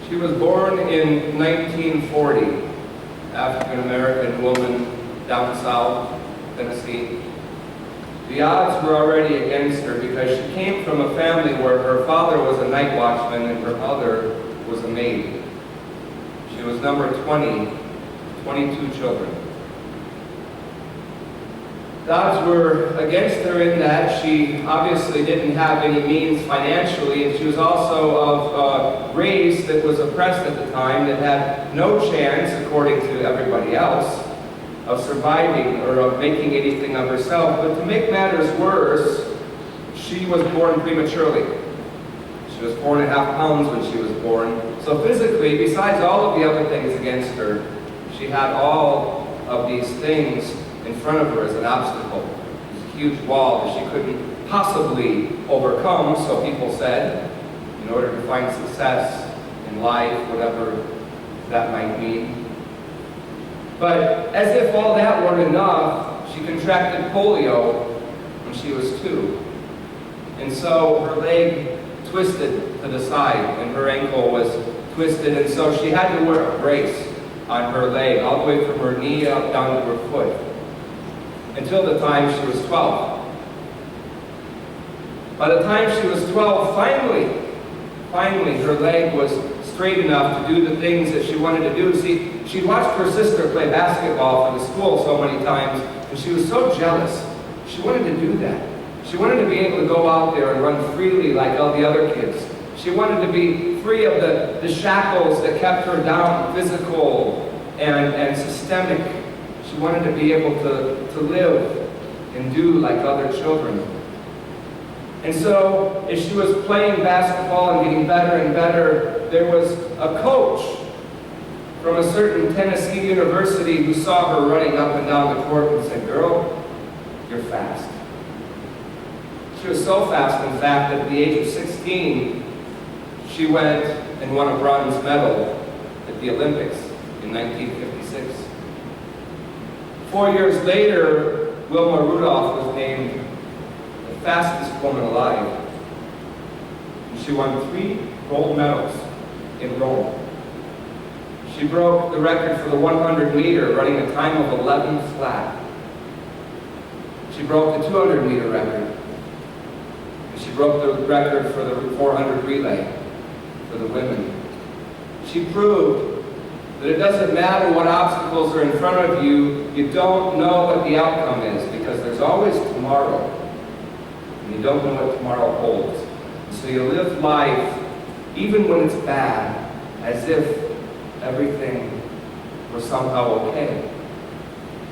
She was born in 1940, African-American woman down south, Tennessee. The odds were already against her because she came from a family where her father was a night watchman and her mother was a maid. She was number 20, 22 children. The odds were against her in that she obviously didn't have any means financially, and she was also of a race that was oppressed at the time that had no chance, according to everybody else, of surviving or of making anything of herself. But to make matters worse, she was born prematurely. She was 4.5 pounds when she was born. So physically, besides all of the other things against her, she had all of these things in front of her as an obstacle. This huge wall that she couldn't possibly overcome, so people said, in order to find success in life, whatever that might mean. But as if all that weren't enough, she contracted polio when she was 2. And so her leg twisted to the side and her ankle was twisted, and so she had to wear a brace on her leg, all the way from her knee up down to her foot, until the time she was 12. By the time she was 12, finally her leg was straight enough to do the things that she wanted to do. See, she'd watched her sister play basketball for the school so many times, and she was so jealous. She wanted to do that. She wanted to be able to go out there and run freely like all the other kids. She wanted to be free of the shackles that kept her down, physical and systemic. She wanted to be able to live and do like other children. And so, as she was playing basketball and getting better and better, there was a coach from a certain Tennessee university who saw her running up and down the court and said, "Girl, you're fast." She was so fast, in fact, that at the age of 16, she went and won a bronze medal at the Olympics in 1956. 4 years later, Wilma Rudolph was named the fastest woman alive. And she won 3 gold medals in Rome. She broke the record for the 100 meter, running a time of 11 flat. She broke the 200 meter record. And she broke the record for the 400 relay for the women. She proved that it doesn't matter what obstacles are in front of you, you don't know what the outcome is, because there's always tomorrow. And you don't know what tomorrow holds. So you live life, even when it's bad, as if everything was somehow okay.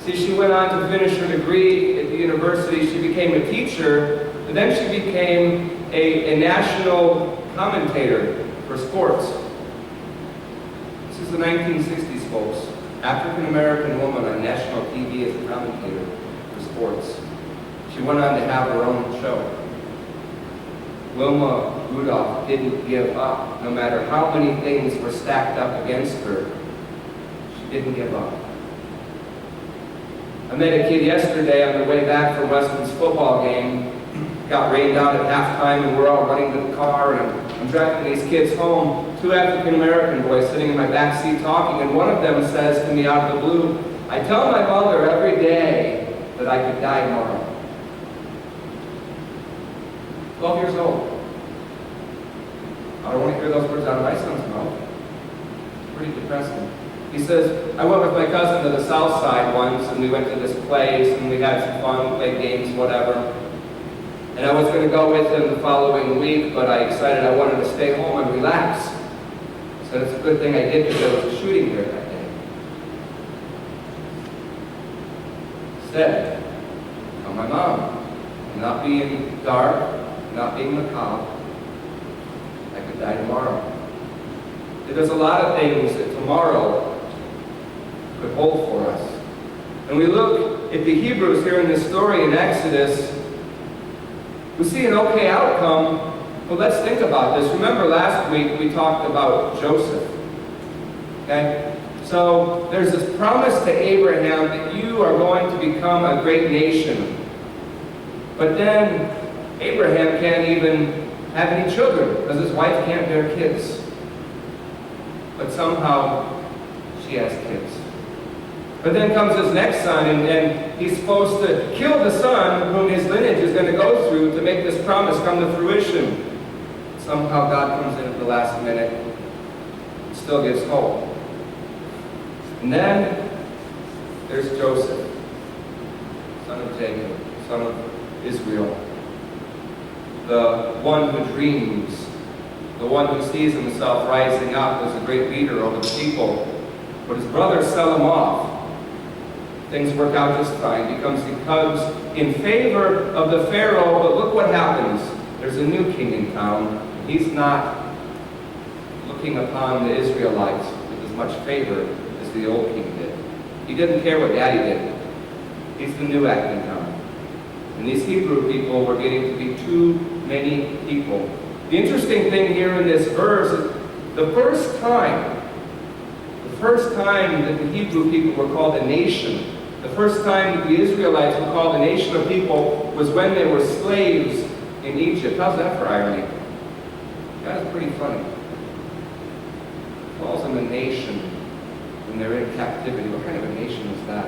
See, she went on to finish her degree at the university. She became a teacher, but then she became a national commentator for sports. This is the 1960s, folks. African-American woman on national TV as a commentator for sports. She went on to have her own show. Wilma Rudolph didn't give up. No matter how many things were stacked up against her, she didn't give up. I met a kid yesterday on the way back from Weston's football game. Got rained out at halftime, and we're all running to the car, and I'm driving these kids home. 2 African-American boys sitting in my back seat talking, and one of them says to me out of the blue, "I tell my mother every day that I could die tomorrow." 12 years old. I don't want to hear those words out of my son's mouth. Pretty depressing. He says, "I went with my cousin to the south side once, and we went to this place, and we had some fun, played games, whatever. And I was going to go with him the following week, but I decided I wanted to stay home and relax. So it's a good thing I did, because there was a shooting here that day." Said, "Tell my mom, I'm not being dark, not being macabre. I could die tomorrow." There's a lot of things that tomorrow could hold for us. And we look at the Hebrews here in this story in Exodus. We see an okay outcome, but let's think about this. Remember last week we talked about Joseph. Okay? So there's this promise to Abraham that you are going to become a great nation. But then Abraham can't even have any children because his wife can't bear kids. but somehow she has kids. But then comes his next son, and he's supposed to kill the son whom his lineage is going to go through to make this promise come to fruition. Somehow God comes in at the last minute and still gives hope. And then there's Joseph, son of Jacob, son of Israel, the one who dreams, the one who sees himself rising up as a great leader over the people. But his brothers sell him off. Things work out just fine. He comes in favor of the Pharaoh, but look what happens. There's a new king in town. He's not looking upon the Israelites with as much favor as the old king did. He didn't care what Daddy did. He's the new act in town. And these Hebrew people were getting to be too many people. The interesting thing here in this verse is the first time that the Hebrew people were called a nation, the first time that the Israelites were called a nation of people was when they were slaves in Egypt. How's that for irony? That's pretty funny. Calls them a nation when they're in captivity. What kind of a nation is that?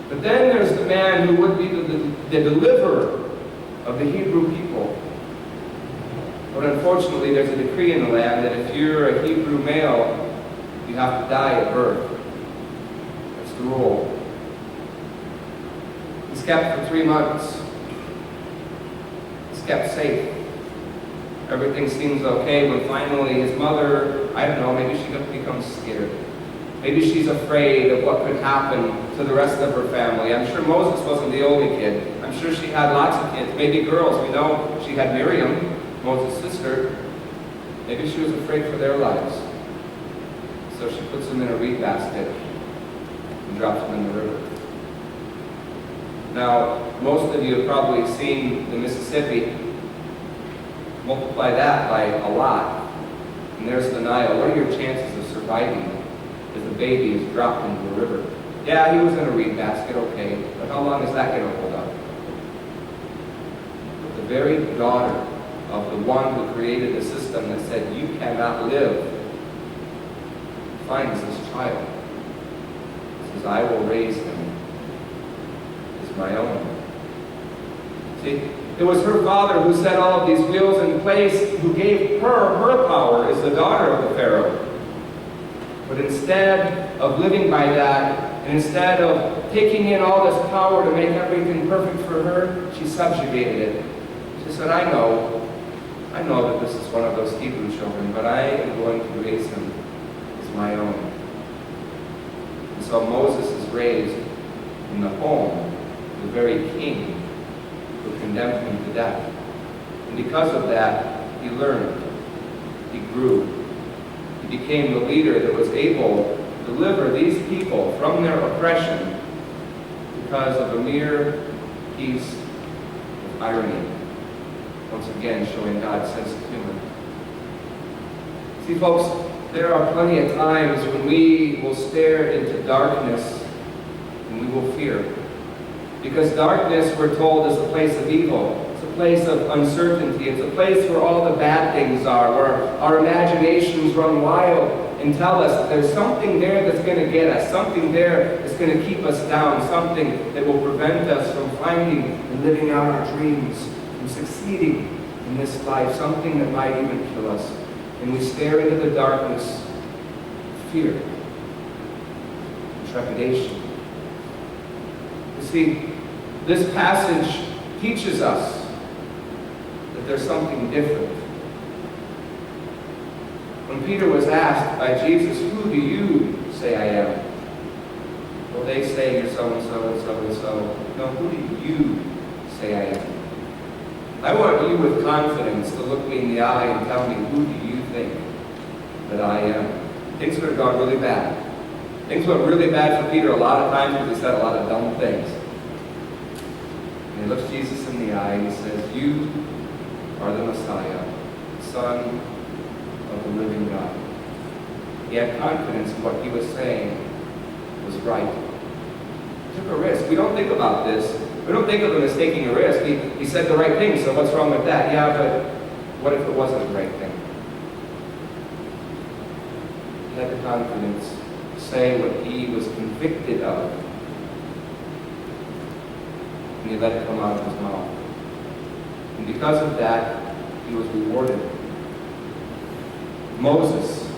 But then there's the man who would be the deliverer of the Hebrew people. But unfortunately, there's a decree in the land that if you're a Hebrew male, you have to die at birth. That's the rule. He's kept for 3 months. He's kept safe. Everything seems okay when finally his mother, I don't know, maybe she becomes scared. Maybe she's afraid of what could happen to the rest of her family. I'm sure Moses wasn't the only kid. I'm sure she had lots of kids, maybe girls. We know she had Miriam, Moses' sister. Maybe she was afraid for their lives. So she puts them in a reed basket and drops them in the river. Now, most of you have probably seen the Mississippi. Multiply that by a lot, and there's the Nile. What are your chances of surviving as the baby is dropped into the river? Yeah, he was in a reed basket, okay, but how long is that going to hold up? But the very daughter of the one who created a system that said you cannot live finds this child. Says, I will raise him as my own. See, it was her father who set all of these wheels in place, who gave her power as the daughter of the Pharaoh. But instead of living by that, and instead of taking in all this power to make everything perfect for her, she subjugated it. She said, I know that this is one of those Hebrew children, but I am going to raise him as my own. And so Moses is raised in the home of the very king who condemned him to death. And because of that, he learned, he grew. He became the leader that was able to deliver these people from their oppression because of a mere piece of irony. Once again, showing God's sense of humor. See, folks, there are plenty of times when we will stare into darkness and we will fear. Because darkness, we're told, is a place of evil. It's a place of uncertainty. It's a place where all the bad things are, where our imaginations run wild and tell us that there's something there that's going to get us, something there that's going to keep us down, something that will prevent us from finding and living out our dreams, from succeeding in this life, something that might even kill us. And we stare into the darkness, fear, and trepidation. You see, this passage teaches us that there's something different. When Peter was asked by Jesus, who do you say I am? Well, they say you're so-and-so and so-and-so. No, who do you say I am? I want you with confidence to look me in the eye and tell me, who do you think that I am? Things would have gone really bad. Things went really bad for Peter a lot of times because he said a lot of dumb things. And he looks Jesus in the eye and he says, you are the Messiah, Son of the living God. He had confidence in what he was saying was right. He took a risk. We don't think about this. We don't think of him as taking a risk. He said the right thing, so what's wrong with that? Yeah, but what if it wasn't the right thing? had the confidence to say what he was convicted of. And he let it come out of his mouth. And because of that, he was rewarded. Moses,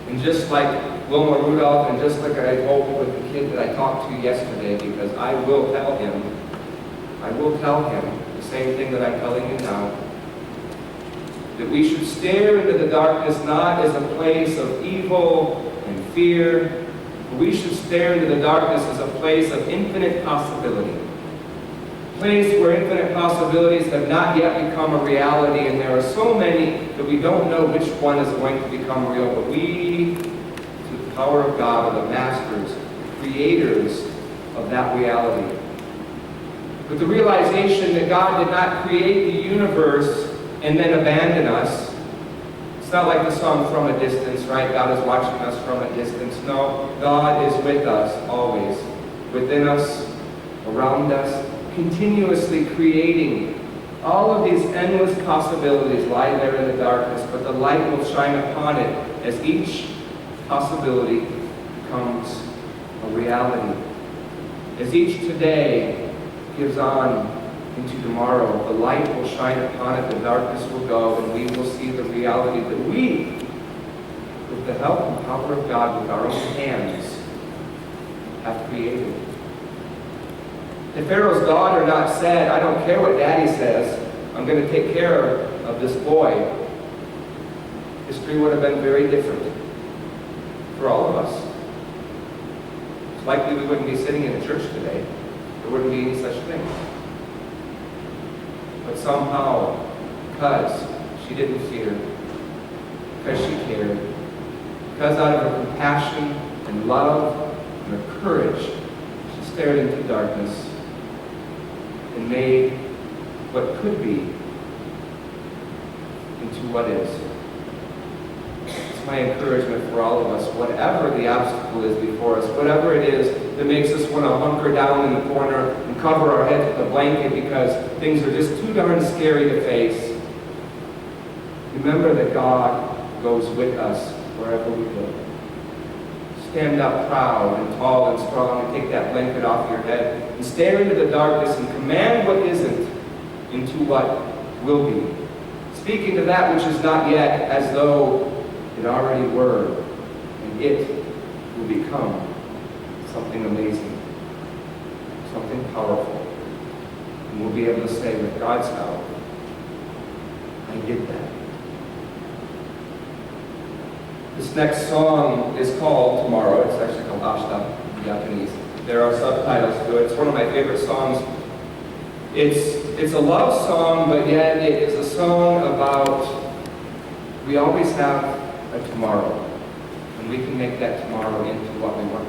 and just like Wilma Rudolph, and just like I hope with the kid that I talked to yesterday, because I will tell him the same thing that I'm telling you now, that we should stare into the darkness not as a place of evil and fear, but we should stare into the darkness as a place of infinite possibility. A place where infinite possibilities have not yet become a reality, and there are so many that we don't know which one is going to become real, but we, through the power of God, are the masters, the creators of that reality. With the realization that God did not create the universe and then abandon us. It's not like the song From a Distance, right? God is watching us from a distance. No, God is with us always. Within us, around us, continuously creating. All of these endless possibilities lie there in the darkness, but the light will shine upon it as each possibility becomes a reality. As each today gives on into tomorrow, the light will shine upon it, the darkness will go, and we will see the reality that we, with the help and power of God, with our own hands, have created. If Pharaoh's daughter not said, I don't care what Daddy says, I'm going to take care of this boy, history would have been very different for all of us. It's likely we wouldn't be sitting in a church today. There wouldn't be any such thing. But somehow, because she didn't fear, because she cared, because out of her compassion and love and her courage, she stared into darkness and made what could be into what is. It's my encouragement for all of us, whatever the obstacle is before us, whatever it is that makes us want to hunker down in the corner and cover our head with a blanket because things are just too darn scary to face. Remember that God goes with us wherever we go. Stand up proud and tall and strong and take that blanket off your head and stare into the darkness and command what isn't into what will be. Speaking to that which is not yet as though it already were, and it will become something amazing, something powerful. And we'll be able to say with God's help, I did that. This next song is called Tomorrow. It's actually called Ashita in Japanese. There are subtitles to it. It's one of my favorite songs. It's a love song, but yet it is a song about we always have a tomorrow. And we can make that tomorrow into what we want